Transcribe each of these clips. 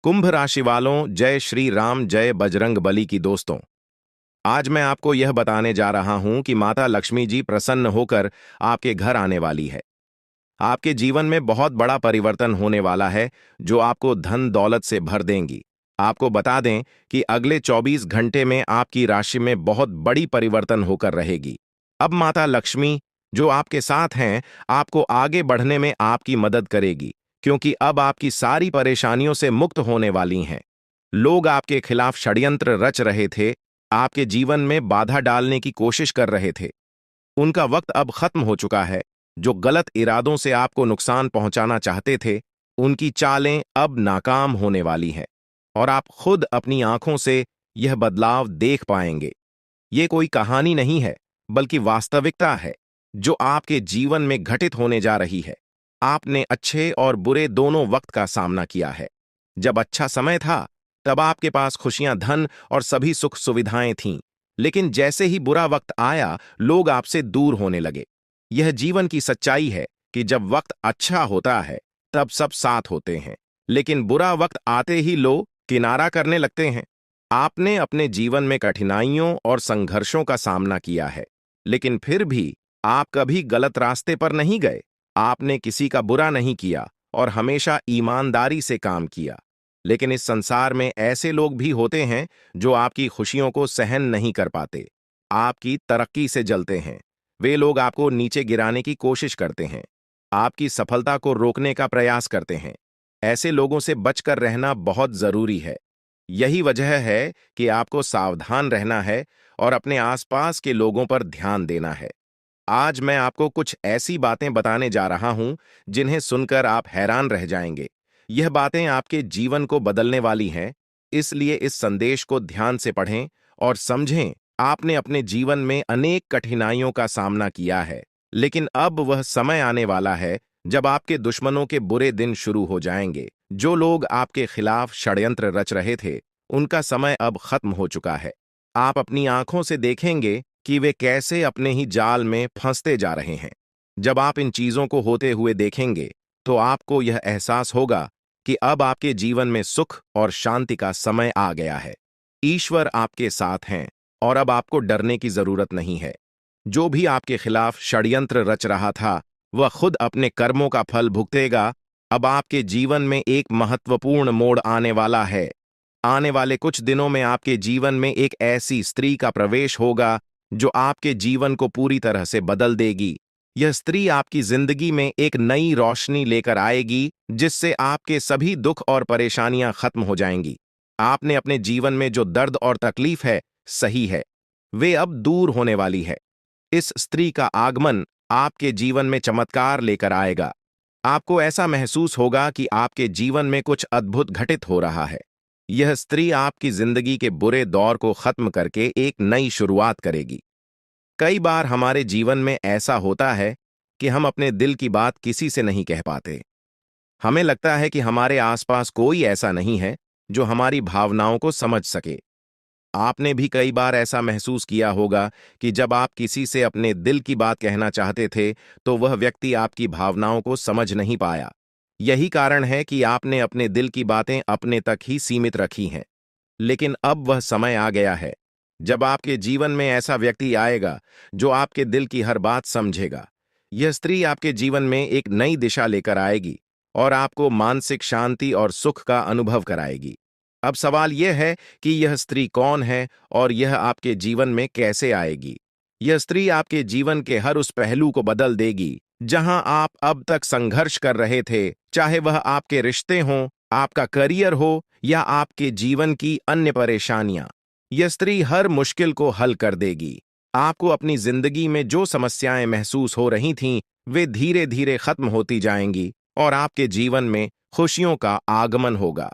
कुंभ राशि वालों, जय श्री राम, जय बजरंग बली की दोस्तों। आज मैं आपको यह बताने जा रहा हूं कि माता लक्ष्मी जी प्रसन्न होकर आपके घर आने वाली है। आपके जीवन में बहुत बड़ा परिवर्तन होने वाला है, जो आपको धन दौलत से भर देंगी। आपको बता दें कि अगले 24 घंटे में आपकी राशि में बहुत बड़ी परिवर्तन होकर रहेगी। अब माता लक्ष्मी, जो आपके साथ हैं, आपको आगे बढ़ने में आपकी मदद करेगी, क्योंकि अब आपकी सारी परेशानियों से मुक्त होने वाली हैं। लोग आपके खिलाफ षड्यंत्र रच रहे थे, आपके जीवन में बाधा डालने की कोशिश कर रहे थे। उनका वक्त अब खत्म हो चुका है। जो गलत इरादों से आपको नुकसान पहुंचाना चाहते थे, उनकी चालें अब नाकाम होने वाली हैं और आप खुद अपनी आंखों से यह बदलाव देख पाएंगे। ये कोई कहानी नहीं है, बल्कि वास्तविकता है, जो आपके जीवन में घटित होने जा रही है। आपने अच्छे और बुरे दोनों वक्त का सामना किया है। जब अच्छा समय था, तब आपके पास खुशियां, धन और सभी सुख सुविधाएं थीं। लेकिन जैसे ही बुरा वक्त आया, लोग आपसे दूर होने लगे। यह जीवन की सच्चाई है कि जब वक्त अच्छा होता है, तब सब साथ होते हैं, लेकिन बुरा वक्त आते ही लोग किनारा करने लगते हैं। आपने अपने जीवन में कठिनाइयों और संघर्षों का सामना किया है, लेकिन फिर भी आप कभी गलत रास्ते पर नहीं गए। आपने किसी का बुरा नहीं किया और हमेशा ईमानदारी से काम किया। लेकिन इस संसार में ऐसे लोग भी होते हैं जो आपकी खुशियों को सहन नहीं कर पाते, आपकी तरक्की से जलते हैं। वे लोग आपको नीचे गिराने की कोशिश करते हैं, आपकी सफलता को रोकने का प्रयास करते हैं। ऐसे लोगों से बचकर रहना बहुत जरूरी है। यही वजह है कि आपको सावधान रहना है और अपने आसपास के लोगों पर ध्यान देना है। आज मैं आपको कुछ ऐसी बातें बताने जा रहा हूं, जिन्हें सुनकर आप हैरान रह जाएंगे। यह बातें आपके जीवन को बदलने वाली हैं, इसलिए इस संदेश को ध्यान से पढ़ें और समझें। आपने अपने जीवन में अनेक कठिनाइयों का सामना किया है, लेकिन अब वह समय आने वाला है जब आपके दुश्मनों के बुरे दिन शुरू हो जाएंगे। जो लोग आपके खिलाफ षड्यंत्र रच रहे थे, उनका समय अब खत्म हो चुका है। आप अपनी आंखों से देखेंगे कि वे कैसे अपने ही जाल में फंसते जा रहे हैं। जब आप इन चीजों को होते हुए देखेंगे, तो आपको यह एहसास होगा कि अब आपके जीवन में सुख और शांति का समय आ गया है। ईश्वर आपके साथ हैं और अब आपको डरने की जरूरत नहीं है। जो भी आपके खिलाफ षड्यंत्र रच रहा था, वह खुद अपने कर्मों का फल भुगतेगा। अब आपके जीवन में एक महत्वपूर्ण मोड़ आने वाला है। आने वाले कुछ दिनों में आपके जीवन में एक ऐसी स्त्री का प्रवेश होगा, जो आपके जीवन को पूरी तरह से बदल देगी। यह स्त्री आपकी जिंदगी में एक नई रोशनी लेकर आएगी, जिससे आपके सभी दुख और परेशानियां खत्म हो जाएंगी। आपने अपने जीवन में जो दर्द और तकलीफ है, सही है, वे अब दूर होने वाली है। इस स्त्री का आगमन आपके जीवन में चमत्कार लेकर आएगा। आपको ऐसा महसूस होगा कि आपके जीवन में कुछ अद्भुत घटित हो रहा है। यह स्त्री आपकी जिंदगी के बुरे दौर को खत्म करके एक नई शुरुआत करेगी। कई बार हमारे जीवन में ऐसा होता है कि हम अपने दिल की बात किसी से नहीं कह पाते। हमें लगता है कि हमारे आसपास कोई ऐसा नहीं है जो हमारी भावनाओं को समझ सके। आपने भी कई बार ऐसा महसूस किया होगा कि जब आप किसी से अपने दिल की बात कहना चाहते थे, तो वह व्यक्ति आपकी भावनाओं को समझ नहीं पाया। यही कारण है कि आपने अपने दिल की बातें अपने तक ही सीमित रखी हैं। लेकिन अब वह समय आ गया है जब आपके जीवन में ऐसा व्यक्ति आएगा जो आपके दिल की हर बात समझेगा। यह स्त्री आपके जीवन में एक नई दिशा लेकर आएगी और आपको मानसिक शांति और सुख का अनुभव कराएगी। अब सवाल यह है कि यह स्त्री कौन है और यह आपके जीवन में कैसे आएगी। यह स्त्री आपके जीवन के हर उस पहलू को बदल देगी जहां आप अब तक संघर्ष कर रहे थे, चाहे वह आपके रिश्ते हों, आपका करियर हो या आपके जीवन की अन्य परेशानियां। यह स्त्री हर मुश्किल को हल कर देगी। आपको अपनी जिंदगी में जो समस्याएं महसूस हो रही थीं, वे धीरे धीरे खत्म होती जाएंगी और आपके जीवन में खुशियों का आगमन होगा।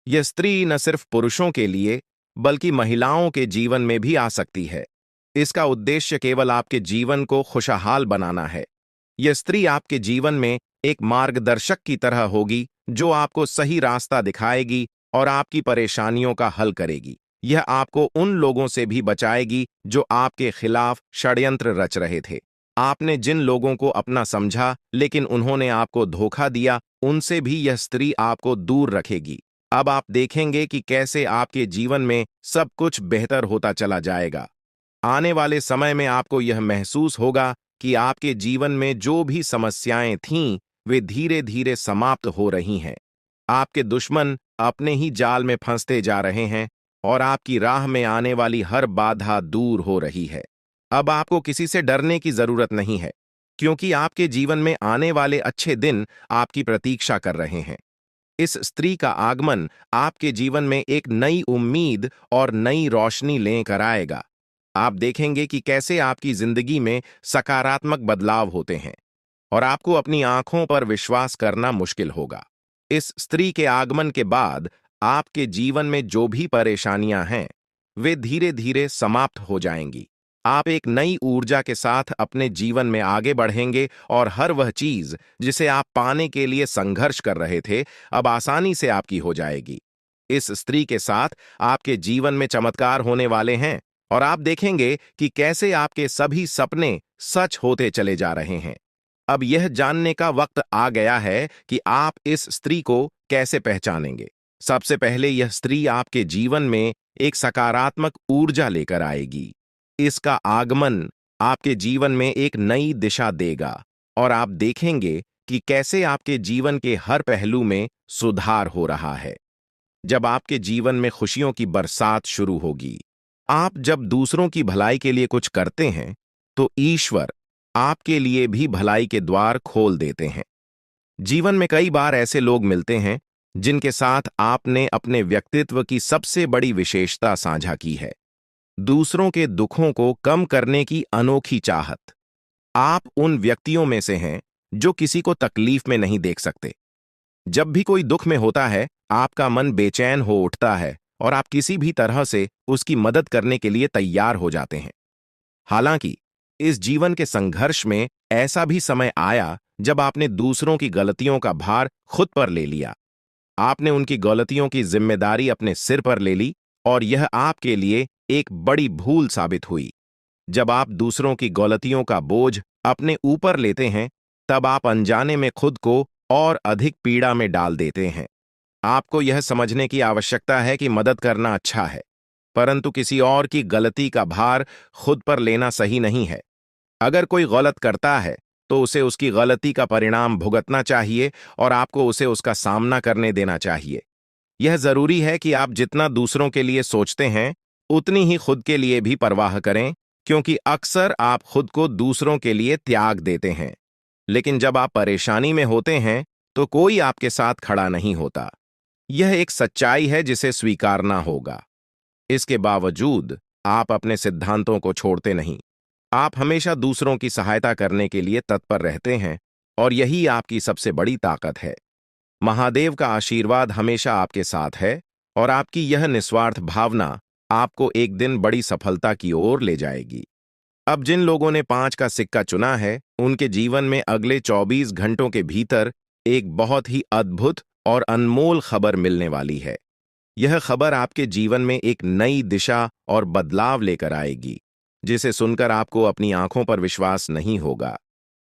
यह स्त्री न सिर्फ पुरुषों के लिए, बल्कि महिलाओं के जीवन में भी आ सकती है। इसका उद्देश्य केवल आपके जीवन को खुशहाल बनाना है। यह स्त्री आपके जीवन में एक मार्गदर्शक की तरह होगी, जो आपको सही रास्ता दिखाएगी और आपकी परेशानियों का हल करेगी। यह आपको उन लोगों से भी बचाएगी जो आपके खिलाफ षड्यंत्र रच रहे थे। आपने जिन लोगों को अपना समझा, लेकिन उन्होंने आपको धोखा दिया, उनसे भी यह स्त्री आपको दूर रखेगी। अब आप देखेंगे कि कैसे आपके जीवन में सब कुछ बेहतर होता चला जाएगा। आने वाले समय में आपको यह महसूस होगा कि आपके जीवन में जो भी समस्याएं थीं, वे धीरे धीरे समाप्त हो रही हैं। आपके दुश्मन अपने ही जाल में फंसते जा रहे हैं और आपकी राह में आने वाली हर बाधा दूर हो रही है। अब आपको किसी से डरने की जरूरत नहीं है, क्योंकि आपके जीवन में आने वाले अच्छे दिन आपकी प्रतीक्षा कर रहे हैं। इस स्त्री का आगमन आपके जीवन में एक नई उम्मीद और नई रोशनी लेकर आएगा। आप देखेंगे कि कैसे आपकी जिंदगी में सकारात्मक बदलाव होते हैं और आपको अपनी आंखों पर विश्वास करना मुश्किल होगा। इस स्त्री के आगमन के बाद आपके जीवन में जो भी परेशानियां हैं, वे धीरे धीरे समाप्त हो जाएंगी। आप एक नई ऊर्जा के साथ अपने जीवन में आगे बढ़ेंगे और हर वह चीज जिसे आप पाने के लिए संघर्ष कर रहे थे, अब आसानी से आपकी हो जाएगी। इस स्त्री के साथ आपके जीवन में चमत्कार होने वाले हैं और आप देखेंगे कि कैसे आपके सभी सपने सच होते चले जा रहे हैं। अब यह जानने का वक्त आ गया है कि आप इस स्त्री को कैसे पहचानेंगे। सबसे पहले यह स्त्री आपके जीवन में एक सकारात्मक ऊर्जा लेकर आएगी। इसका आगमन आपके जीवन में एक नई दिशा देगा और आप देखेंगे कि कैसे आपके जीवन के हर पहलू में सुधार हो रहा है। जब आपके जीवन में खुशियों की बरसात शुरू होगी, आप जब दूसरों की भलाई के लिए कुछ करते हैं, तो ईश्वर आपके लिए भी भलाई के द्वार खोल देते हैं। जीवन में कई बार ऐसे लोग मिलते हैं जिनके साथ आपने अपने व्यक्तित्व की सबसे बड़ी विशेषता साझा की है, दूसरों के दुखों को कम करने की अनोखी चाहत। आप उन व्यक्तियों में से हैं जो किसी को तकलीफ में नहीं देख सकते। जब भी कोई दुख में होता है, आपका मन बेचैन हो उठता है और आप किसी भी तरह से उसकी मदद करने के लिए तैयार हो जाते हैं। हालांकि इस जीवन के संघर्ष में ऐसा भी समय आया जब आपने दूसरों की गलतियों का भार खुद पर ले लिया। आपने उनकी गलतियों की जिम्मेदारी अपने सिर पर ले ली और यह आपके लिए एक बड़ी भूल साबित हुई। जब आप दूसरों की गलतियों का बोझ अपने ऊपर लेते हैं, तब आप अनजाने में खुद को और अधिक पीड़ा में डाल देते हैं। आपको यह समझने की आवश्यकता है कि मदद करना अच्छा है, परंतु किसी और की गलती का भार खुद पर लेना सही नहीं है। अगर कोई गलत करता है, तो उसे उसकी गलती का परिणाम भुगतना चाहिए और आपको उसे उसका सामना करने देना चाहिए। यह जरूरी है कि आप जितना दूसरों के लिए सोचते हैं, उतनी ही खुद के लिए भी परवाह करें, क्योंकि अक्सर आप खुद को दूसरों के लिए त्याग देते हैं। लेकिन जब आप परेशानी में होते हैं, तो कोई आपके साथ खड़ा नहीं होता। यह एक सच्चाई है जिसे स्वीकारना होगा। इसके बावजूद आप अपने सिद्धांतों को छोड़ते नहीं। आप हमेशा दूसरों की सहायता करने के लिए तत्पर रहते हैं और यही आपकी सबसे बड़ी ताकत है। महादेव का आशीर्वाद हमेशा आपके साथ है और आपकी यह निस्वार्थ भावना आपको एक दिन बड़ी सफलता की ओर ले जाएगी। अब जिन लोगों ने 5 का सिक्का चुना है, उनके जीवन में अगले 24 घंटों के भीतर एक बहुत ही अद्भुत और अनमोल खबर मिलने वाली है। यह खबर आपके जीवन में एक नई दिशा और बदलाव लेकर आएगी, जिसे सुनकर आपको अपनी आंखों पर विश्वास नहीं होगा।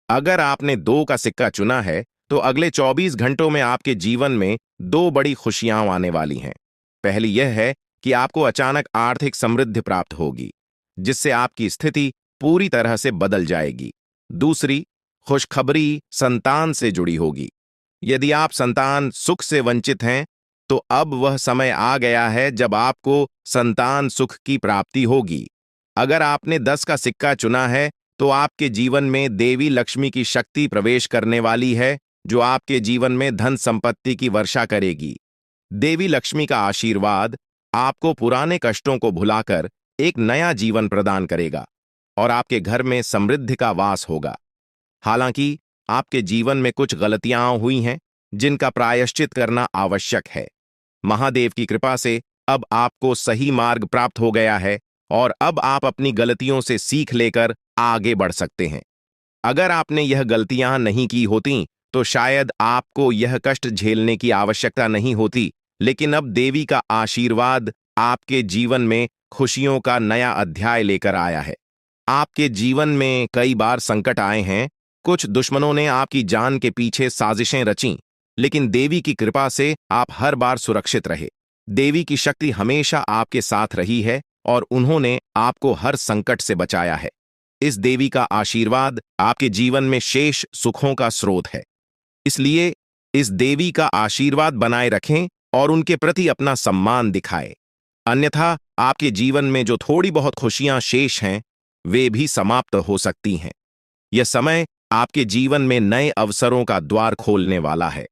अगर आपने 2 का सिक्का चुना है, तो अगले 24 घंटों में आपके जीवन में 2 बड़ी खुशियां आने वाली हैं। पहली यह है कि आपको अचानक आर्थिक समृद्धि प्राप्त होगी, जिससे आपकी स्थिति पूरी तरह से बदल जाएगी। दूसरी खुशखबरी संतान से जुड़ी होगी। यदि आप संतान सुख से वंचित हैं, तो अब वह समय आ गया है जब आपको संतान सुख की प्राप्ति होगी। अगर आपने 10 का सिक्का चुना है, तो आपके जीवन में देवी लक्ष्मी की शक्ति प्रवेश करने वाली है, जो आपके जीवन में धन संपत्ति की वर्षा करेगी। देवी लक्ष्मी का आशीर्वाद आपको पुराने कष्टों को भुलाकर एक नया जीवन प्रदान करेगा और आपके घर में समृद्धि का वास होगा। हालांकि आपके जीवन में कुछ गलतियां हुई हैं, जिनका प्रायश्चित करना आवश्यक है। महादेव की कृपा से अब आपको सही मार्ग प्राप्त हो गया है और अब आप अपनी गलतियों से सीख लेकर आगे बढ़ सकते हैं। अगर आपने यह गलतियां नहीं की होती, तो शायद आपको यह कष्ट झेलने की आवश्यकता नहीं होती, लेकिन अब देवी का आशीर्वाद आपके जीवन में खुशियों का नया अध्याय लेकर आया है। आपके जीवन में कई बार संकट आए हैं। कुछ दुश्मनों ने आपकी जान के पीछे साजिशें रचीं, लेकिन देवी की कृपा से आप हर बार सुरक्षित रहे। देवी की शक्ति हमेशा आपके साथ रही है और उन्होंने आपको हर संकट से बचाया है। इस देवी का आशीर्वाद आपके जीवन में शेष सुखों का स्रोत है। इसलिए इस देवी का आशीर्वाद बनाए रखें और उनके प्रति अपना सम्मान दिखाएं। अन्यथा आपके जीवन में जो थोड़ी बहुत खुशियां शेष हैं, वे भी समाप्त हो सकती हैं। यह समय आपके जीवन में नए अवसरों का द्वार खोलने वाला है।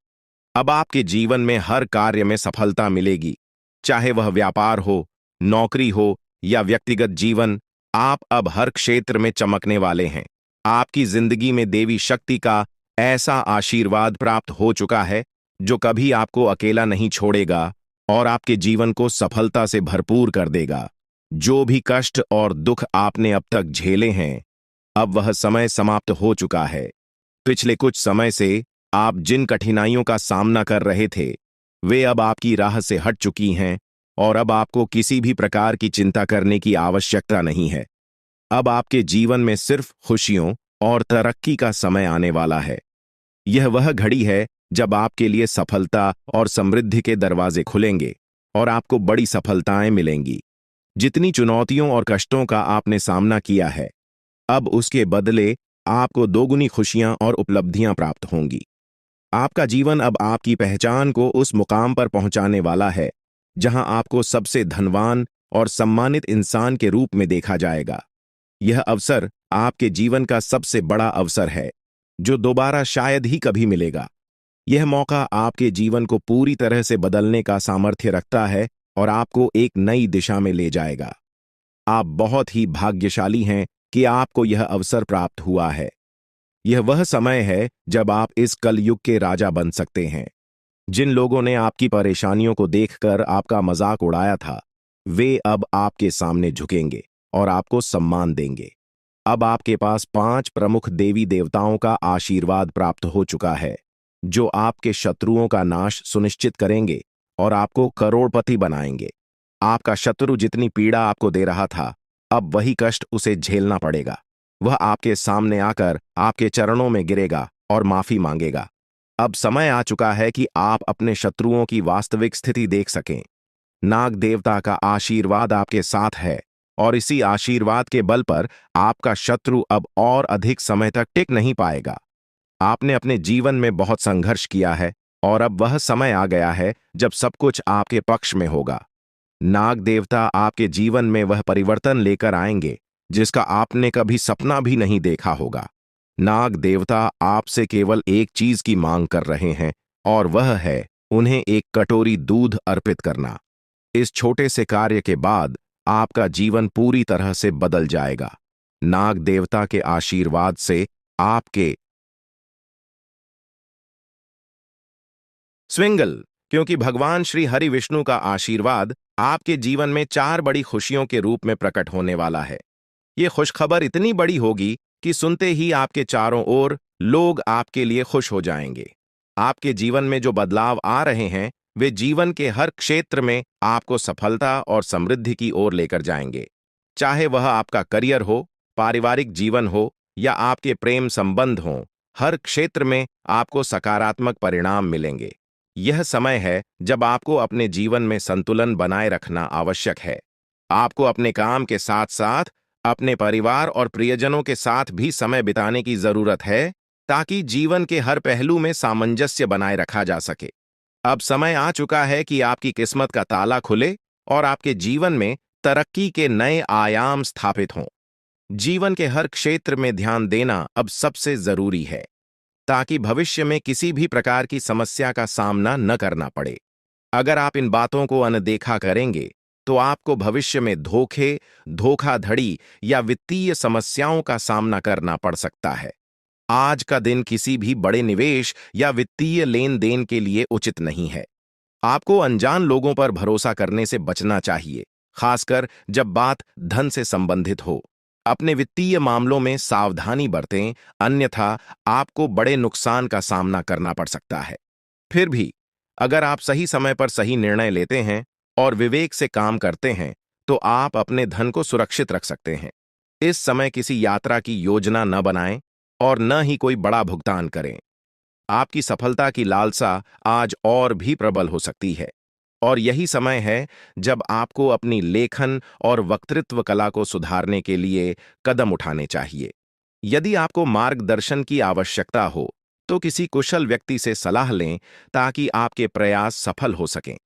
अब आपके जीवन में हर कार्य में सफलता मिलेगी, चाहे वह व्यापार हो, नौकरी हो या व्यक्तिगत जीवन। आप अब हर क्षेत्र में चमकने वाले हैं। आपकी जिंदगी में देवी शक्ति का ऐसा आशीर्वाद प्राप्त हो चुका है जो कभी आपको अकेला नहीं छोड़ेगा और आपके जीवन को सफलता से भरपूर कर देगा। जो भी कष्ट और दुख आपने अब तक झेले हैं, अब वह समय समाप्त हो चुका है। पिछले कुछ समय से आप जिन कठिनाइयों का सामना कर रहे थे, वे अब आपकी राह से हट चुकी हैं और अब आपको किसी भी प्रकार की चिंता करने की आवश्यकता नहीं है। अब आपके जीवन में सिर्फ खुशियों और तरक्की का समय आने वाला है। यह वह घड़ी है जब आपके लिए सफलता और समृद्धि के दरवाजे खुलेंगे और आपको बड़ी सफलताएं मिलेंगी। जितनी चुनौतियों और कष्टों का आपने सामना किया है, अब उसके बदले आपको दोगुनी खुशियां और उपलब्धियां प्राप्त होंगी। आपका जीवन अब आपकी पहचान को उस मुकाम पर पहुंचाने वाला है जहां आपको सबसे धनवान और सम्मानित इंसान के रूप में देखा जाएगा। यह अवसर आपके जीवन का सबसे बड़ा अवसर है जो दोबारा शायद ही कभी मिलेगा। यह मौका आपके जीवन को पूरी तरह से बदलने का सामर्थ्य रखता है और आपको एक नई दिशा में ले जाएगा। आप बहुत ही भाग्यशाली हैं कि आपको यह अवसर प्राप्त हुआ है। यह वह समय है जब आप इस कलयुग के राजा बन सकते हैं। जिन लोगों ने आपकी परेशानियों को देखकर आपका मजाक उड़ाया था, वे अब आपके सामने झुकेंगे और आपको सम्मान देंगे। अब आपके पास 5 प्रमुख देवी देवताओं का आशीर्वाद प्राप्त हो चुका है जो आपके शत्रुओं का नाश सुनिश्चित करेंगे और आपको करोड़पति बनाएंगे। आपका शत्रु जितनी पीड़ा आपको दे रहा था, अब वही कष्ट उसे झेलना पड़ेगा। वह आपके सामने आकर आपके चरणों में गिरेगा और माफी मांगेगा। अब समय आ चुका है कि आप अपने शत्रुओं की वास्तविक स्थिति देख सकें। नाग देवता का आशीर्वाद आपके साथ है और इसी आशीर्वाद के बल पर आपका शत्रु अब और अधिक समय तक टिक नहीं पाएगा। आपने अपने जीवन में बहुत संघर्ष किया है और अब वह समय आ गया है जब सब कुछ आपके पक्ष में होगा। नाग देवता आपके जीवन में वह परिवर्तन लेकर आएंगे जिसका आपने कभी सपना भी नहीं देखा होगा। नाग देवता आपसे केवल एक चीज की मांग कर रहे हैं और वह है उन्हें एक कटोरी दूध अर्पित करना। इस छोटे से कार्य के बाद आपका जीवन पूरी तरह से बदल जाएगा। नाग देवता के आशीर्वाद से आपके स्विंगल, क्योंकि भगवान श्री हरि विष्णु का आशीर्वाद आपके जीवन में 4 बड़ी खुशियों के रूप में प्रकट होने वाला है। ये खुशखबर इतनी बड़ी होगी कि सुनते ही आपके चारों ओर लोग आपके लिए खुश हो जाएंगे। आपके जीवन में जो बदलाव आ रहे हैं, वे जीवन के हर क्षेत्र में आपको सफलता और समृद्धि की ओर लेकर जाएंगे। चाहे वह आपका करियर हो, पारिवारिक जीवन हो या आपके प्रेम संबंध हों, हर क्षेत्र में आपको सकारात्मक परिणाम मिलेंगे। यह समय है जब आपको अपने जीवन में संतुलन बनाए रखना आवश्यक है। आपको अपने काम के साथ साथ अपने परिवार और प्रियजनों के साथ भी समय बिताने की जरूरत है ताकि जीवन के हर पहलू में सामंजस्य बनाए रखा जा सके। अब समय आ चुका है कि आपकी किस्मत का ताला खुले और आपके जीवन में तरक्की के नए आयाम स्थापित हों। जीवन के हर क्षेत्र में ध्यान देना अब सबसे जरूरी है ताकि भविष्य में किसी भी प्रकार की समस्या का सामना न करना पड़े। अगर आप इन बातों को अनदेखा करेंगे तो आपको भविष्य में धोखे, धोखाधड़ी या वित्तीय समस्याओं का सामना करना पड़ सकता है। आज का दिन किसी भी बड़े निवेश या वित्तीय लेन देन के लिए उचित नहीं है। आपको अनजान लोगों पर भरोसा करने से बचना चाहिए, खासकर जब बात धन से संबंधित हो। अपने वित्तीय मामलों में सावधानी बरतें, अन्यथा आपको बड़े नुकसान का सामना करना पड़ सकता है। फिर भी अगर आप सही समय पर सही निर्णय लेते हैं और विवेक से काम करते हैं, तो आप अपने धन को सुरक्षित रख सकते हैं। इस समय किसी यात्रा की योजना न बनाएं और न ही कोई बड़ा भुगतान करें। आपकी सफलता की लालसा आज और भी प्रबल हो सकती है। और यही समय है जब आपको अपनी लेखन और वक्तृत्व कला को सुधारने के लिए कदम उठाने चाहिए। यदि आपको मार्गदर्शन की आवश्यकता हो, तो किसी कुशल व्यक्ति से सलाह लें ताकि आपके प्रयास सफल हो सकें।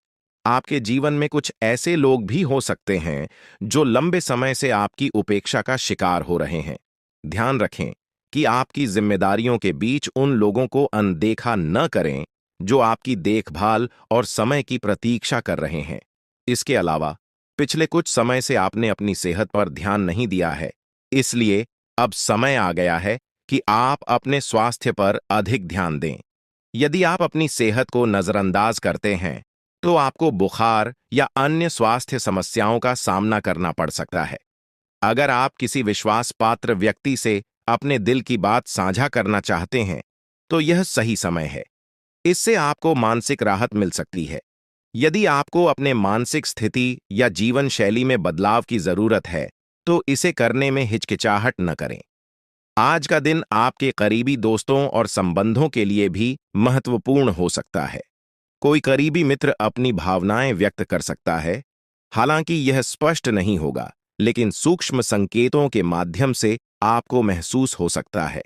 आपके जीवन में कुछ ऐसे लोग भी हो सकते हैं जो लंबे समय से आपकी उपेक्षा का शिकार हो रहे हैं। ध्यान रखें कि आपकी जिम्मेदारियों के बीच उन लोगों को अनदेखा न करें जो आपकी देखभाल और समय की प्रतीक्षा कर रहे हैं। इसके अलावा, पिछले कुछ समय से आपने अपनी सेहत पर ध्यान नहीं दिया है, इसलिए अब समय आ गया है कि आप अपने स्वास्थ्य पर अधिक ध्यान दें। यदि आप अपनी सेहत को नजरअंदाज करते हैं, तो आपको बुखार या अन्य स्वास्थ्य समस्याओं का सामना करना पड़ सकता है। अगर आप किसी विश्वास पात्र व्यक्ति से अपने दिल की बात साझा करना चाहते हैं, तो यह सही समय है। इससे आपको मानसिक राहत मिल सकती है। यदि आपको अपने मानसिक स्थिति या जीवन शैली में बदलाव की जरूरत है, तो इसे करने में हिचकिचाहट न करें। आज का दिन आपके करीबी दोस्तों और संबंधों के लिए भी महत्वपूर्ण हो सकता है। कोई करीबी मित्र अपनी भावनाएं व्यक्त कर सकता है, हालांकि यह स्पष्ट नहीं होगा, लेकिन सूक्ष्म संकेतों के माध्यम से आपको महसूस हो सकता है।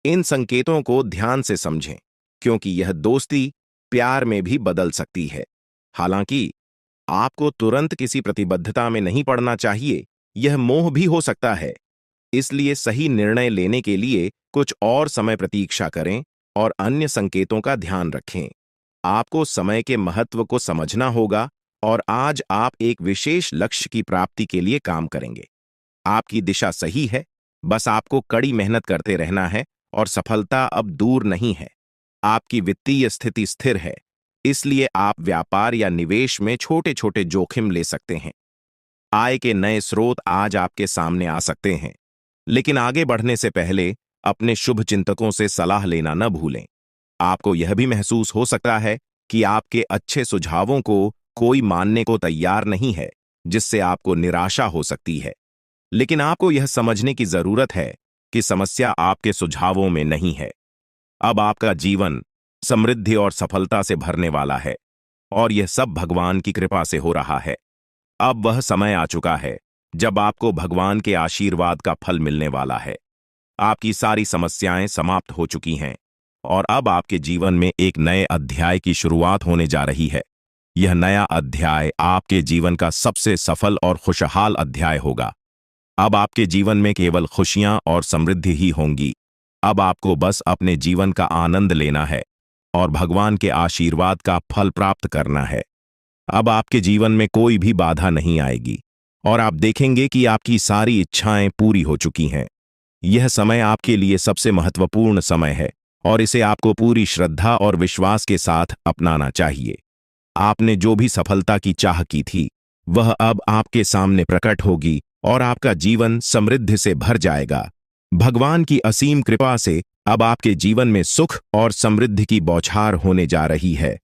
इन संकेतों को ध्यान से समझें, क्योंकि यह दोस्ती प्यार में भी बदल सकती है। हालांकि आपको तुरंत किसी प्रतिबद्धता में नहीं पड़ना चाहिए, यह मोह भी हो सकता है। इसलिए सही निर्णय लेने के लिए कुछ और समय प्रतीक्षा करें और अन्य संकेतों का ध्यान रखें। आपको समय के महत्व को समझना होगा और आज आप एक विशेष लक्ष्य की प्राप्ति के लिए काम करेंगे। आपकी दिशा सही है, बस आपको कड़ी मेहनत करते रहना है और सफलता अब दूर नहीं है। आपकी वित्तीय स्थिति स्थिर है, इसलिए आप व्यापार या निवेश में छोटे छोटे जोखिम ले सकते हैं। आय के नए स्रोत आज आपके सामने आ सकते हैं, लेकिन आगे बढ़ने से पहले अपने शुभ चिंतकों से सलाह लेना न भूलें। आपको यह भी महसूस हो सकता है कि आपके अच्छे सुझावों को कोई मानने को तैयार नहीं है, जिससे आपको निराशा हो सकती है। लेकिन आपको यह समझने की जरूरत है कि समस्या आपके सुझावों में नहीं है। अब आपका जीवन समृद्धि और सफलता से भरने वाला है, और यह सब भगवान की कृपा से हो रहा है। अब वह समय आ चुका है जब आपको भगवान के आशीर्वाद का फल मिलने वाला है। आपकी सारी समस्याएं समाप्त हो चुकी हैं और अब आपके जीवन में एक नए अध्याय की शुरुआत होने जा रही है। यह नया अध्याय आपके जीवन का सबसे सफल और खुशहाल अध्याय होगा। अब आपके जीवन में केवल खुशियां और समृद्धि ही होंगी। अब आपको बस अपने जीवन का आनंद लेना है और भगवान के आशीर्वाद का फल प्राप्त करना है। अब आपके जीवन में कोई भी बाधा नहीं आएगी और आप देखेंगे कि आपकी सारी इच्छाएं पूरी हो चुकी हैं। यह समय आपके लिए सबसे महत्वपूर्ण समय है और इसे आपको पूरी श्रद्धा और विश्वास के साथ अपनाना चाहिए। आपने जो भी सफलता की चाह की थी, वह अब आपके सामने प्रकट होगी और आपका जीवन समृद्धि से भर जाएगा। भगवान की असीम कृपा से अब आपके जीवन में सुख और समृद्धि की बौछार होने जा रही है।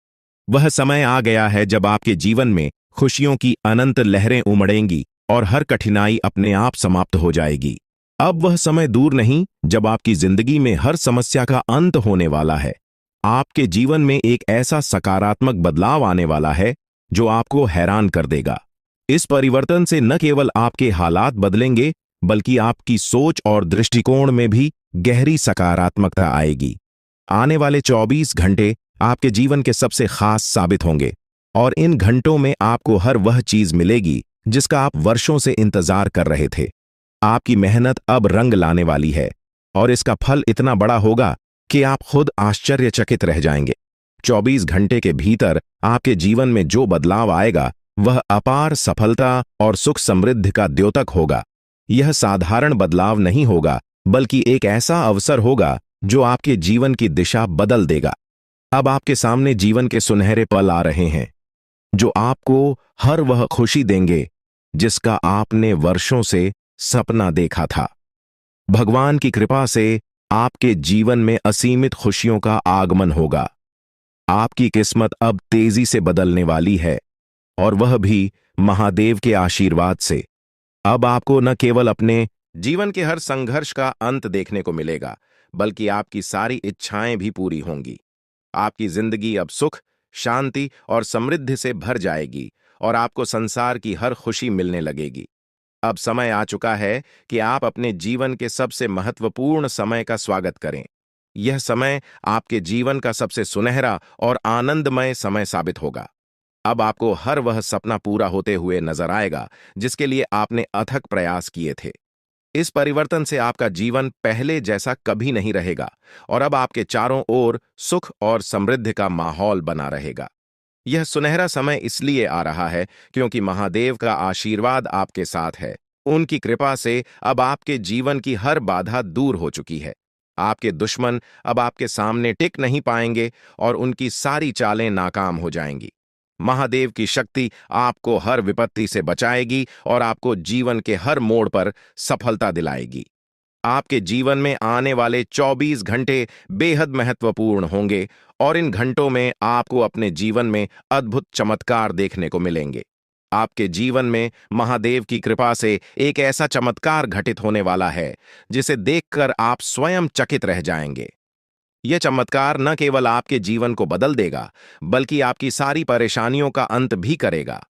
वह समय आ गया है जब आपके जीवन में खुशियों की अनंत लहरें उमड़ेंगी और हर कठिनाई अपने आप समाप्त हो जाएगी। अब वह समय दूर नहीं जब आपकी जिंदगी में हर समस्या का अंत होने वाला है। आपके जीवन में एक ऐसा सकारात्मक बदलाव आने वाला है जो आपको हैरान कर देगा। इस परिवर्तन से न केवल आपके हालात बदलेंगे, बल्कि आपकी सोच और दृष्टिकोण में भी गहरी सकारात्मकता आएगी। आने वाले 24 घंटे आपके जीवन के सबसे खास साबित होंगे और इन घंटों में आपको हर वह चीज मिलेगी जिसका आप वर्षों से इंतजार कर रहे थे। आपकी मेहनत अब रंग लाने वाली है और इसका फल इतना बड़ा होगा कि आप खुद आश्चर्यचकित रह जाएंगे। 24 घंटे के भीतर आपके जीवन में जो बदलाव आएगा, वह अपार सफलता और सुख समृद्धि का द्योतक होगा। यह साधारण बदलाव नहीं होगा, बल्कि एक ऐसा अवसर होगा जो आपके जीवन की दिशा बदल देगा। अब आपके सामने जीवन के सुनहरे पल आ रहे हैं, जो आपको हर वह खुशी देंगे जिसका आपने वर्षों से सपना देखा था। भगवान की कृपा से आपके जीवन में असीमित खुशियों का आगमन होगा। आपकी किस्मत अब तेजी से बदलने वाली है, और वह भी महादेव के आशीर्वाद से। अब आपको न केवल अपने जीवन के हर संघर्ष का अंत देखने को मिलेगा, बल्कि आपकी सारी इच्छाएं भी पूरी होंगी। आपकी जिंदगी अब सुख, शांति और समृद्धि से भर जाएगी और आपको संसार की हर खुशी मिलने लगेगी। अब समय आ चुका है कि आप अपने जीवन के सबसे महत्वपूर्ण समय का स्वागत करें। यह समय आपके जीवन का सबसे सुनहरा और आनंदमय समय साबित होगा। अब आपको हर वह सपना पूरा होते हुए नजर आएगा जिसके लिए आपने अथक प्रयास किए थे। इस परिवर्तन से आपका जीवन पहले जैसा कभी नहीं रहेगा और अब आपके चारों ओर सुख और समृद्धि का माहौल बना रहेगा। यह सुनहरा समय इसलिए आ रहा है क्योंकि महादेव का आशीर्वाद आपके साथ है। उनकी कृपा से अब आपके जीवन की हर बाधा दूर हो चुकी है। आपके दुश्मन अब आपके सामने टिक नहीं पाएंगे और उनकी सारी चालें नाकाम हो जाएंगी। महादेव की शक्ति आपको हर विपत्ति से बचाएगी और आपको जीवन के हर मोड़ पर सफलता दिलाएगी। आपके जीवन में आने वाले 24 घंटे बेहद महत्वपूर्ण होंगे और इन घंटों में आपको अपने जीवन में अद्भुत चमत्कार देखने को मिलेंगे। आपके जीवन में महादेव की कृपा से एक ऐसा चमत्कार घटित होने वाला है जिसे देखकर आप स्वयं चकित रह जाएंगे। यह चमत्कार न केवल आपके जीवन को बदल देगा, बल्कि आपकी सारी परेशानियों का अंत भी करेगा।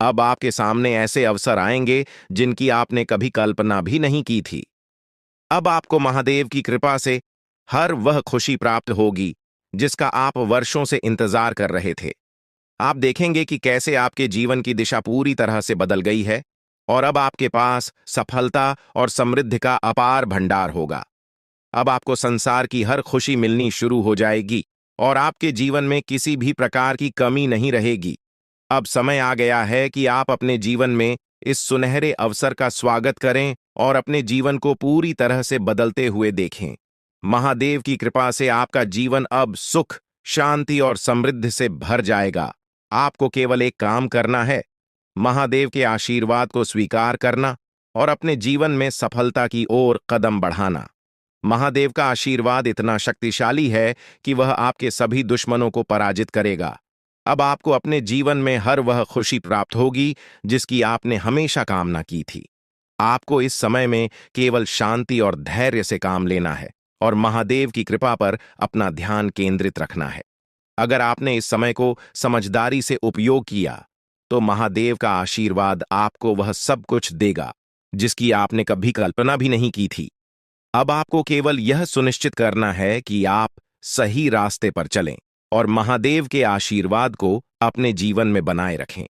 अब आपके सामने ऐसे अवसर आएंगे जिनकी आपने कभी कल्पना भी नहीं की थी। अब आपको महादेव की कृपा से हर वह खुशी प्राप्त होगी जिसका आप वर्षों से इंतजार कर रहे थे। आप देखेंगे कि कैसे आपके जीवन की दिशा पूरी तरह से बदल गई है और अब आपके पास सफलता और समृद्धि का अपार भंडार होगा। अब आपको संसार की हर खुशी मिलनी शुरू हो जाएगी और आपके जीवन में किसी भी प्रकार की कमी नहीं रहेगी। अब समय आ गया है कि आप अपने जीवन में इस सुनहरे अवसर का स्वागत करें और अपने जीवन को पूरी तरह से बदलते हुए देखें। महादेव की कृपा से आपका जीवन अब सुख, शांति और समृद्धि से भर जाएगा। आपको केवल एक काम करना है, महादेव के आशीर्वाद को स्वीकार करना और अपने जीवन में सफलता की ओर कदम बढ़ाना। महादेव का आशीर्वाद इतना शक्तिशाली है कि वह आपके सभी दुश्मनों को पराजित करेगा। अब आपको अपने जीवन में हर वह खुशी प्राप्त होगी जिसकी आपने हमेशा कामना की थी। आपको इस समय में केवल शांति और धैर्य से काम लेना है और महादेव की कृपा पर अपना ध्यान केंद्रित रखना है। अगर आपने इस समय को समझदारी से उपयोग किया तो महादेव का आशीर्वाद आपको वह सब कुछ देगा जिसकी आपने कभी कल्पना भी नहीं की थी। अब आपको केवल यह सुनिश्चित करना है कि आप सही रास्ते पर चलें और महादेव के आशीर्वाद को अपने जीवन में बनाए रखें।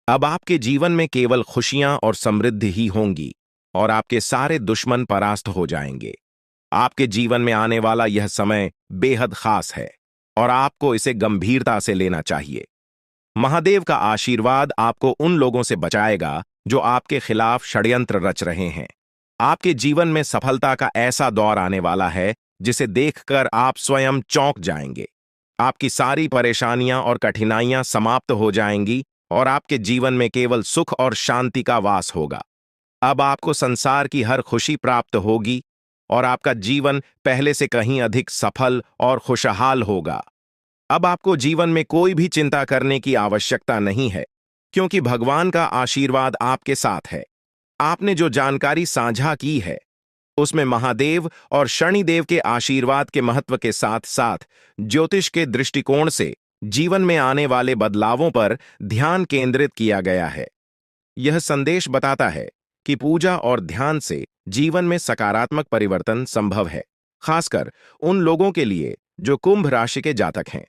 अब आपके जीवन में केवल खुशियां और समृद्धि ही होंगी और आपके सारे दुश्मन परास्त हो जाएंगे। आपके जीवन में आने वाला यह समय बेहद खास है और आपको इसे गंभीरता से लेना चाहिए। महादेव का आशीर्वाद आपको उन लोगों से बचाएगा जो आपके खिलाफ षड्यंत्र रच रहे हैं। आपके जीवन में सफलता का ऐसा दौर आने वाला है जिसे देखकर आप स्वयं चौंक जाएंगे। आपकी सारी परेशानियां और कठिनाइयां समाप्त हो जाएंगी और आपके जीवन में केवल सुख और शांति का वास होगा। अब आपको संसार की हर खुशी प्राप्त होगी और आपका जीवन पहले से कहीं अधिक सफल और खुशहाल होगा। अब आपको जीवन में कोई भी चिंता करने की आवश्यकता नहीं है क्योंकि भगवान का आशीर्वाद आपके साथ है। आपने जो जानकारी साझा की है उसमें महादेव और शनिदेव के आशीर्वाद के महत्व के साथ साथ ज्योतिष के दृष्टिकोण से जीवन में आने वाले बदलावों पर ध्यान केंद्रित किया गया है। यह संदेश बताता है कि पूजा और ध्यान से जीवन में सकारात्मक परिवर्तन संभव है, खासकर उन लोगों के लिए जो कुंभ राशि के जातक हैं।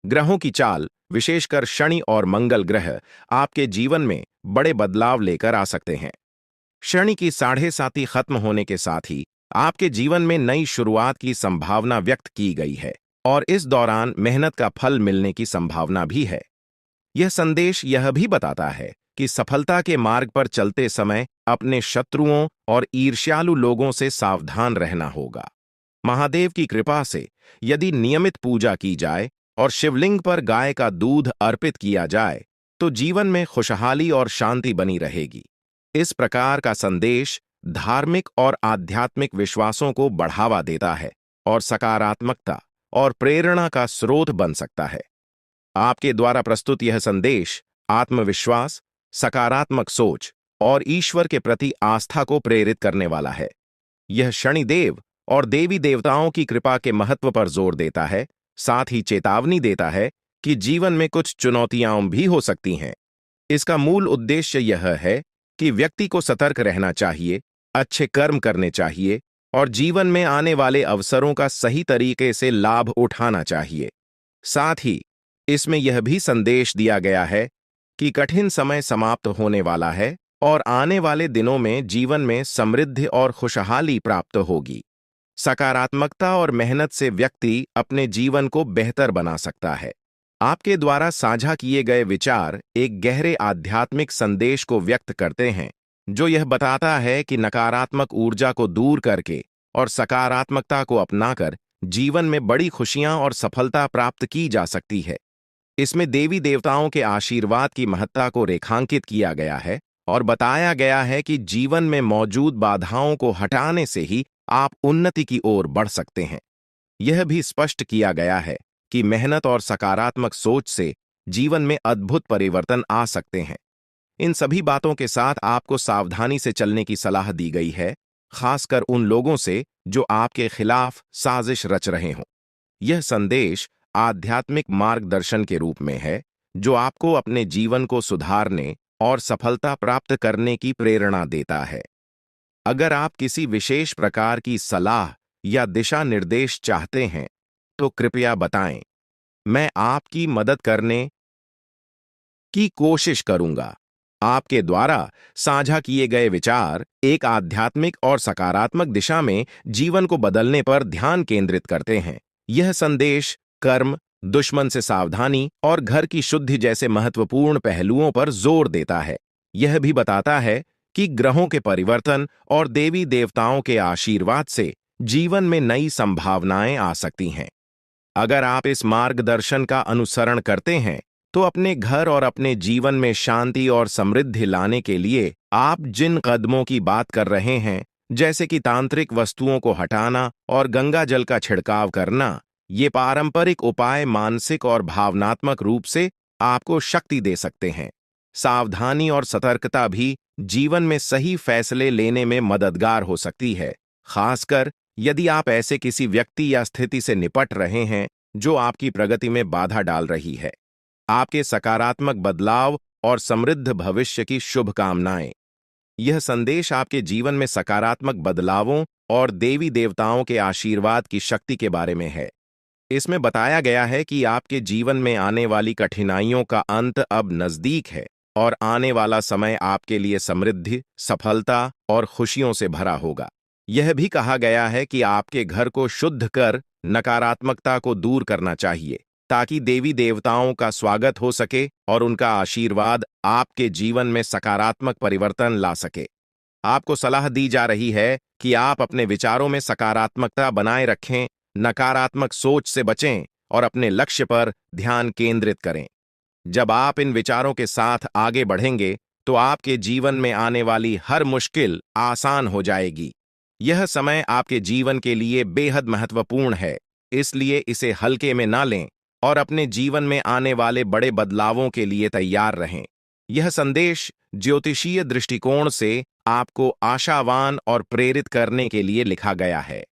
ग्रहों की चाल, विशेषकर शनि और मंगल ग्रह, आपके जीवन में बड़े बदलाव लेकर आ सकते हैं। शनि की 7.5 खत्म होने के साथ ही आपके जीवन में नई शुरुआत की संभावना व्यक्त की गई है और इस दौरान मेहनत का फल मिलने की संभावना भी है। यह संदेश यह भी बताता है कि सफलता के मार्ग पर चलते समय अपने शत्रुओं और ईर्ष्यालु लोगों से सावधान रहना होगा। महादेव की कृपा से यदि नियमित पूजा की जाए और शिवलिंग पर गाय का दूध अर्पित किया जाए तो जीवन में खुशहाली और शांति बनी रहेगी। इस प्रकार का संदेश धार्मिक और आध्यात्मिक विश्वासों को बढ़ावा देता है और सकारात्मकता और प्रेरणा का स्रोत बन सकता है। आपके द्वारा प्रस्तुत यह संदेश आत्मविश्वास, सकारात्मक सोच और ईश्वर के प्रति आस्था को प्रेरित करने वाला है। यह शनिदेव और देवी देवताओं की कृपा के महत्व पर जोर देता है साथ ही चेतावनी देता है कि जीवन में कुछ चुनौतियां भी हो सकती हैं। इसका मूल उद्देश्य यह है कि व्यक्ति को सतर्क रहना चाहिए, अच्छे कर्म करने चाहिए और जीवन में आने वाले अवसरों का सही तरीके से लाभ उठाना चाहिए। साथ ही इसमें यह भी संदेश दिया गया है कि कठिन समय समाप्त होने वाला है और आने वाले दिनों में जीवन में समृद्धि और खुशहाली प्राप्त होगी। सकारात्मकता और मेहनत से व्यक्ति अपने जीवन को बेहतर बना सकता है। आपके द्वारा साझा किए गए विचार एक गहरे आध्यात्मिक संदेश को व्यक्त करते हैं, जो यह बताता है कि नकारात्मक ऊर्जा को दूर करके और सकारात्मकता को अपनाकर जीवन में बड़ी खुशियां और सफलता प्राप्त की जा सकती है। इसमें देवी देवताओं के आशीर्वाद की महत्ता को रेखांकित किया गया है और बताया गया है कि जीवन में मौजूद बाधाओं को हटाने से ही आप उन्नति की ओर बढ़ सकते हैं। यह भी स्पष्ट किया गया है कि मेहनत और सकारात्मक सोच से जीवन में अद्भुत परिवर्तन आ सकते हैं। इन सभी बातों के साथ आपको सावधानी से चलने की सलाह दी गई है, खासकर उन लोगों से जो आपके खिलाफ साजिश रच रहे हों। यह संदेश आध्यात्मिक मार्गदर्शन के रूप में है, जो आपको अपने जीवन को सुधारने और सफलता प्राप्त करने की प्रेरणा देता है। अगर आप किसी विशेष प्रकार की सलाह या दिशा निर्देश चाहते हैं, तो कृपया बताएं। मैं आपकी मदद करने की कोशिश करूंगा। आपके द्वारा साझा किए गए विचार एक आध्यात्मिक और सकारात्मक दिशा में जीवन को बदलने पर ध्यान केंद्रित करते हैं। यह संदेश कर्म, दुश्मन से सावधानी और घर की शुद्धि जैसे महत्वपूर्ण पहलुओं पर जोर देता है। यह भी बताता है कि ग्रहों के परिवर्तन और देवी देवताओं के आशीर्वाद से जीवन में नई संभावनाएं आ सकती हैं। अगर आप इस मार्गदर्शन का अनुसरण करते हैं, तो अपने घर और अपने जीवन में शांति और समृद्धि लाने के लिए आप जिन कदमों की बात कर रहे हैं, जैसे कि तांत्रिक वस्तुओं को हटाना और गंगा जल का छिड़काव करना, ये पारंपरिक उपाय मानसिक और भावनात्मक रूप से आपको शक्ति दे सकते हैं। सावधानी और सतर्कता भी जीवन में सही फैसले लेने में मददगार हो सकती है, खासकर यदि आप ऐसे किसी व्यक्ति या स्थिति से निपट रहे हैं जो आपकी प्रगति में बाधा डाल रही है। आपके सकारात्मक बदलाव और समृद्ध भविष्य की शुभकामनाएं। यह संदेश आपके जीवन में सकारात्मक बदलावों और देवी देवताओं के आशीर्वाद की शक्ति के बारे में है। इसमें बताया गया है कि आपके जीवन में आने वाली कठिनाइयों का अंत अब नजदीक है और आने वाला समय आपके लिए समृद्धि, सफलता और खुशियों से भरा होगा। यह भी कहा गया है कि आपके घर को शुद्ध कर नकारात्मकता को दूर करना चाहिए, ताकि देवी देवताओं का स्वागत हो सके और उनका आशीर्वाद आपके जीवन में सकारात्मक परिवर्तन ला सके। आपको सलाह दी जा रही है कि आप अपने विचारों में सकारात्मकता बनाए रखें, नकारात्मक सोच से बचें और अपने लक्ष्य पर ध्यान केंद्रित करें। जब आप इन विचारों के साथ आगे बढ़ेंगे, तो आपके जीवन में आने वाली हर मुश्किल आसान हो जाएगी। यह समय आपके जीवन के लिए बेहद महत्वपूर्ण है, इसलिए इसे हल्के में ना लें और अपने जीवन में आने वाले बड़े बदलावों के लिए तैयार रहें। यह संदेश ज्योतिषीय दृष्टिकोण से आपको आशावान और प्रेरित करने के लिए लिखा गया है।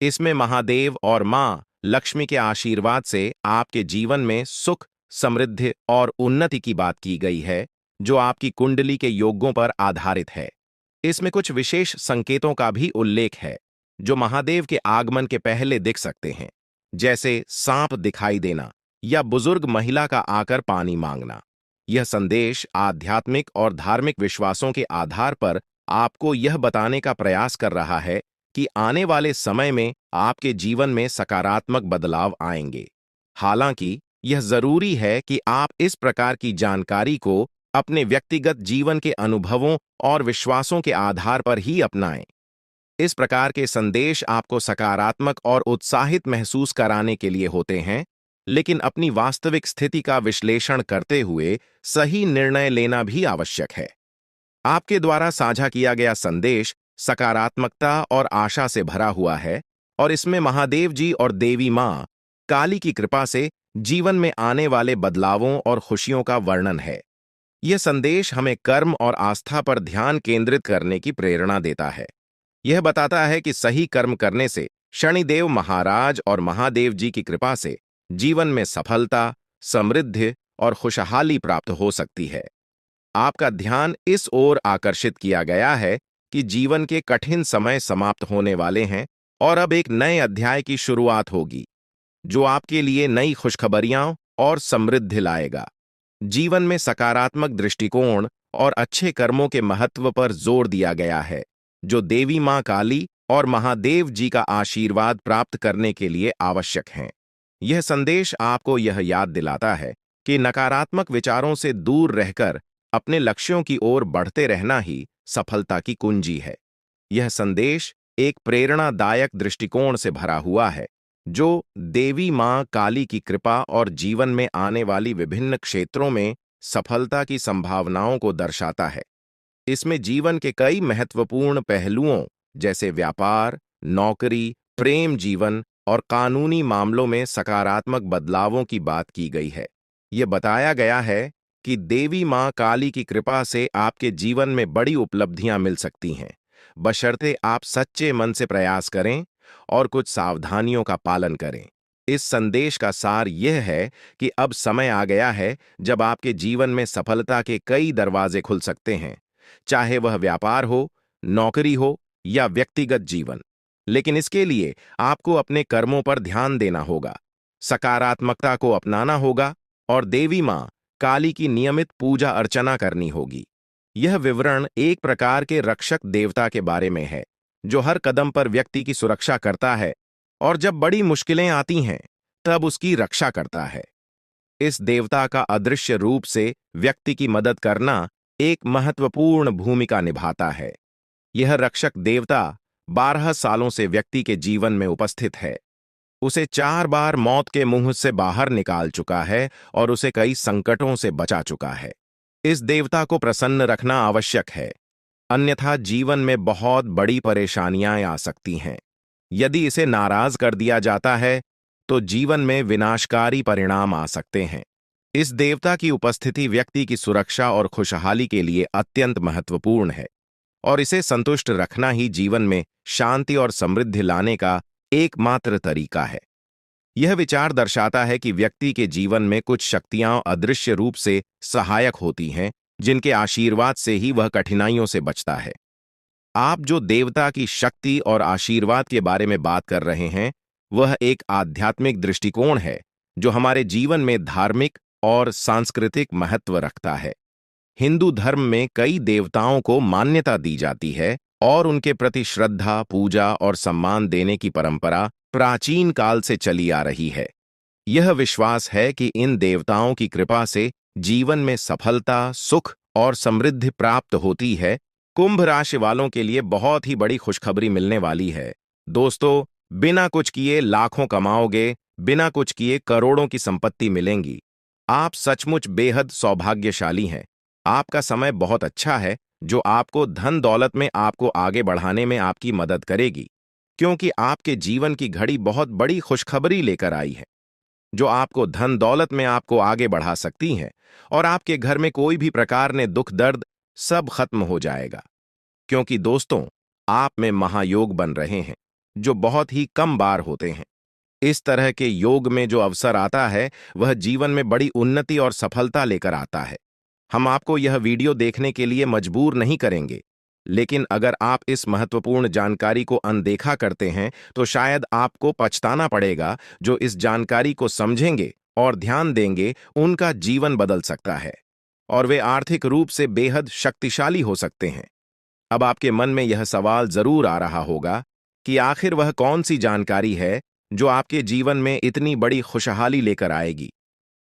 इसमें महादेव और मां लक्ष्मी के आशीर्वाद से आपके जीवन में सुख, समृद्धि और उन्नति की बात की गई है, जो आपकी कुंडली के योगों पर आधारित है। इसमें कुछ विशेष संकेतों का भी उल्लेख है, जो महादेव के आगमन के पहले दिख सकते हैं, जैसे सांप दिखाई देना या बुजुर्ग महिला का आकर पानी मांगना। यह संदेश आध्यात्मिक और धार्मिक विश्वासों के आधार पर आपको यह बताने का प्रयास कर रहा है कि आने वाले समय में आपके जीवन में सकारात्मक बदलाव आएंगे। हालांकि यह जरूरी है कि आप इस प्रकार की जानकारी को अपने व्यक्तिगत जीवन के अनुभवों और विश्वासों के आधार पर ही अपनाएं। इस प्रकार के संदेश आपको सकारात्मक और उत्साहित महसूस कराने के लिए होते हैं, लेकिन अपनी वास्तविक स्थिति का विश्लेषण करते हुए सही निर्णय लेना भी आवश्यक है। आपके द्वारा साझा किया गया संदेश सकारात्मकता और आशा से भरा हुआ है और इसमें महादेव जी और देवी मां काली की कृपा से जीवन में आने वाले बदलावों और खुशियों का वर्णन है। यह संदेश हमें कर्म और आस्था पर ध्यान केंद्रित करने की प्रेरणा देता है। यह बताता है कि सही कर्म करने से शनिदेव महाराज और महादेव जी की कृपा से जीवन में सफलता, समृद्धि और खुशहाली प्राप्त हो सकती है। आपका ध्यान इस ओर आकर्षित किया गया है कि जीवन के कठिन समय समाप्त होने वाले हैं और अब एक नए अध्याय की शुरुआत होगी, जो आपके लिए नई खुशखबरियां और समृद्धि लाएगा। जीवन में सकारात्मक दृष्टिकोण और अच्छे कर्मों के महत्व पर जोर दिया गया है, जो देवी मां काली और महादेव जी का आशीर्वाद प्राप्त करने के लिए आवश्यक हैं। यह संदेश आपको यह याद दिलाता है कि नकारात्मक विचारों से दूर रहकर अपने लक्ष्यों की ओर बढ़ते रहना ही सफलता की कुंजी है। यह संदेश एक प्रेरणादायक दृष्टिकोण से भरा हुआ है, जो देवी मां काली की कृपा और जीवन में आने वाली विभिन्न क्षेत्रों में सफलता की संभावनाओं को दर्शाता है। इसमें जीवन के कई महत्वपूर्ण पहलुओं जैसे व्यापार, नौकरी, प्रेम जीवन और कानूनी मामलों में सकारात्मक बदलावों की बात की गई है। यह बताया गया है कि देवी मां काली की कृपा से आपके जीवन में बड़ी उपलब्धियां मिल सकती हैं, बशर्ते आप सच्चे मन से प्रयास करें और कुछ सावधानियों का पालन करें। इस संदेश का सार यह है कि अब समय आ गया है जब आपके जीवन में सफलता के कई दरवाजे खुल सकते हैं, चाहे वह व्यापार हो, नौकरी हो या व्यक्तिगत जीवन। लेकिन इसके लिए आपको अपने कर्मों पर ध्यान देना होगा, सकारात्मकता को अपनाना होगा और देवी मां काली की नियमित पूजा अर्चना करनी होगी। यह विवरण एक प्रकार के रक्षक देवता के बारे में है, जो हर कदम पर व्यक्ति की सुरक्षा करता है और जब बड़ी मुश्किलें आती हैं, तब उसकी रक्षा करता है। इस देवता का अदृश्य रूप से व्यक्ति की मदद करना एक महत्वपूर्ण भूमिका निभाता है। यह रक्षक देवता 12 सालों से व्यक्ति के जीवन में उपस्थित है। उसे 4 बार मौत के मुंह से बाहर निकाल चुका है और उसे कई संकटों से बचा चुका है। इस देवता को प्रसन्न रखना आवश्यक है, अन्यथा जीवन में बहुत बड़ी परेशानियां आ सकती हैं। यदि इसे नाराज कर दिया जाता है, तो जीवन में विनाशकारी परिणाम आ सकते हैं। इस देवता की उपस्थिति व्यक्ति की सुरक्षा और खुशहाली के लिए अत्यंत महत्वपूर्ण है, और इसे संतुष्ट रखना ही जीवन में शांति और समृद्धि लाने का एकमात्र तरीका है। यह विचार दर्शाता है कि व्यक्ति के जीवन में कुछ शक्तियां अदृश्य रूप से सहायक होती हैं, जिनके आशीर्वाद से ही वह कठिनाइयों से बचता है। आप जो देवता की शक्ति और आशीर्वाद के बारे में बात कर रहे हैं, वह एक आध्यात्मिक दृष्टिकोण है, जो हमारे जीवन में धार्मिक और सांस्कृतिक महत्व रखता है। हिंदू धर्म में कई देवताओं को मान्यता दी जाती है और उनके प्रति श्रद्धा, पूजा और सम्मान देने की परंपरा प्राचीन काल से चली आ रही है। यह विश्वास है कि इन देवताओं की कृपा से जीवन में सफलता, सुख और समृद्धि प्राप्त होती है। कुंभ राशि वालों के लिए बहुत ही बड़ी खुशखबरी मिलने वाली है। दोस्तों, बिना कुछ किए लाखों कमाओगे, बिना कुछ किए करोड़ों की संपत्ति मिलेंगी। आप सचमुच बेहद सौभाग्यशाली हैं। आपका समय बहुत अच्छा है, जो आपको धन दौलत में आपको आगे बढ़ाने में आपकी मदद करेगी, क्योंकि आपके जीवन की घड़ी बहुत बड़ी खुशखबरी लेकर आई है, जो आपको धन दौलत में आपको आगे बढ़ा सकती हैं, और आपके घर में कोई भी प्रकार ने दुख दर्द सब खत्म हो जाएगा। क्योंकि दोस्तों, आप में महायोग बन रहे हैं, जो बहुत ही कम बार होते हैं। इस तरह के योग में जो अवसर आता है, वह जीवन में बड़ी उन्नति और सफलता लेकर आता है। हम आपको यह वीडियो देखने के लिए मजबूर नहीं करेंगे, लेकिन अगर आप इस महत्वपूर्ण जानकारी को अनदेखा करते हैं, तो शायद आपको पछताना पड़ेगा। जो इस जानकारी को समझेंगे और ध्यान देंगे, उनका जीवन बदल सकता है और वे आर्थिक रूप से बेहद शक्तिशाली हो सकते हैं। अब आपके मन में यह सवाल जरूर आ रहा होगा कि आखिर वह कौन सी जानकारी है जो आपके जीवन में इतनी बड़ी खुशहाली लेकर आएगी।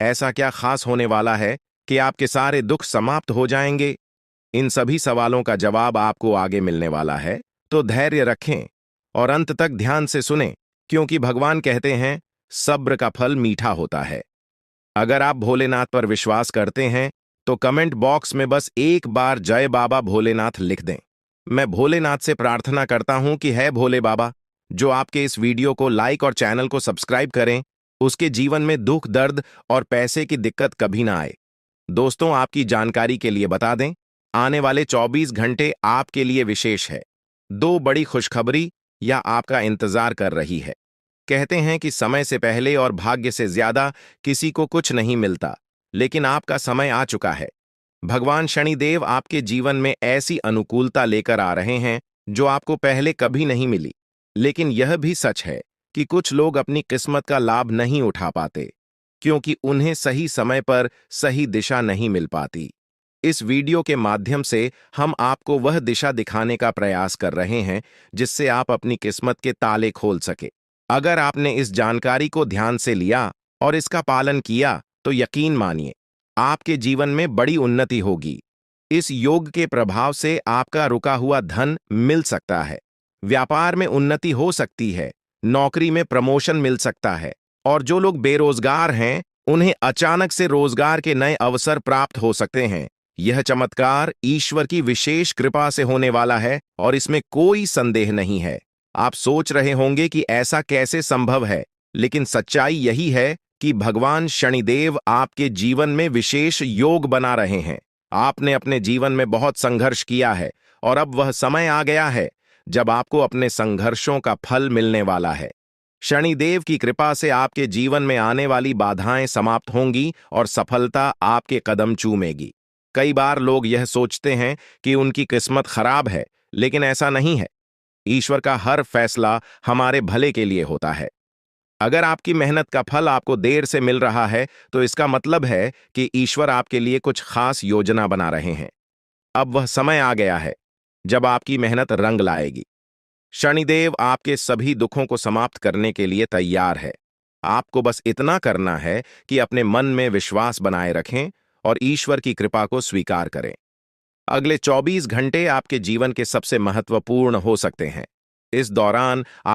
ऐसा क्या खास होने वाला है कि आपके सारे दुख समाप्त हो जाएंगे? इन सभी सवालों का जवाब आपको आगे मिलने वाला है, तो धैर्य रखें और अंत तक ध्यान से सुनें, क्योंकि भगवान कहते हैं, सब्र का फल मीठा होता है। अगर आप भोलेनाथ पर विश्वास करते हैं, तो कमेंट बॉक्स में बस एक बार जय बाबा भोलेनाथ लिख दें। मैं भोलेनाथ से प्रार्थना करता हूं कि है भोले बाबा, जो आपके इस वीडियो को लाइक और चैनल को सब्सक्राइब करें, उसके जीवन में दुख दर्द और पैसे की दिक्कत कभी ना आए। दोस्तों, आपकी जानकारी के लिए बता दें, आने वाले 24 घंटे आपके लिए विशेष है। 2 बड़ी खुशखबरी या आपका इंतजार कर रही है। कहते हैं कि समय से पहले और भाग्य से ज्यादा किसी को कुछ नहीं मिलता, लेकिन आपका समय आ चुका है। भगवान शनिदेव आपके जीवन में ऐसी अनुकूलता लेकर आ रहे हैं जो आपको पहले कभी नहीं मिली। लेकिन यह भी सच है कि कुछ लोग अपनी किस्मत का लाभ नहीं उठा पाते, क्योंकि उन्हें सही समय पर सही दिशा नहीं मिल पाती। इस वीडियो के माध्यम से हम आपको वह दिशा दिखाने का प्रयास कर रहे हैं जिससे आप अपनी किस्मत के ताले खोल सके। अगर आपने इस जानकारी को ध्यान से लिया और इसका पालन किया तो यकीन मानिए, आपके जीवन में बड़ी उन्नति होगी। इस योग के प्रभाव से आपका रुका हुआ धन मिल सकता है, व्यापार में उन्नति हो सकती है, नौकरी में प्रमोशन मिल सकता है, और जो लोग बेरोजगार हैं उन्हें अचानक से रोजगार के नए अवसर प्राप्त हो सकते हैं। यह चमत्कार ईश्वर की विशेष कृपा से होने वाला है और इसमें कोई संदेह नहीं है। आप सोच रहे होंगे कि ऐसा कैसे संभव है, लेकिन सच्चाई यही है कि भगवान शनिदेव आपके जीवन में विशेष योग बना रहे हैं। आपने अपने जीवन में बहुत संघर्ष किया है और अब वह समय आ गया है जब आपको अपने संघर्षों का फल मिलने वाला है। शनिदेव की कृपा से आपके जीवन में आने वाली बाधाएं समाप्त होंगी और सफलता आपके कदम चूमेगी। कई बार लोग यह सोचते हैं कि उनकी किस्मत खराब है, लेकिन ऐसा नहीं है। ईश्वर का हर फैसला हमारे भले के लिए होता है। अगर आपकी मेहनत का फल आपको देर से मिल रहा है तो इसका मतलब है कि ईश्वर आपके लिए कुछ खास योजना बना रहे हैं। अब वह समय आ गया है जब आपकी मेहनत रंग लाएगी। शनिदेव आपके सभी दुखों को समाप्त करने के लिए तैयार है। आपको बस इतना करना है कि अपने मन में विश्वास बनाए रखें और ईश्वर की कृपा को स्वीकार करें। अगले 24 घंटे आपके जीवन के सबसे महत्वपूर्ण हो सकते हैं। इस दौरान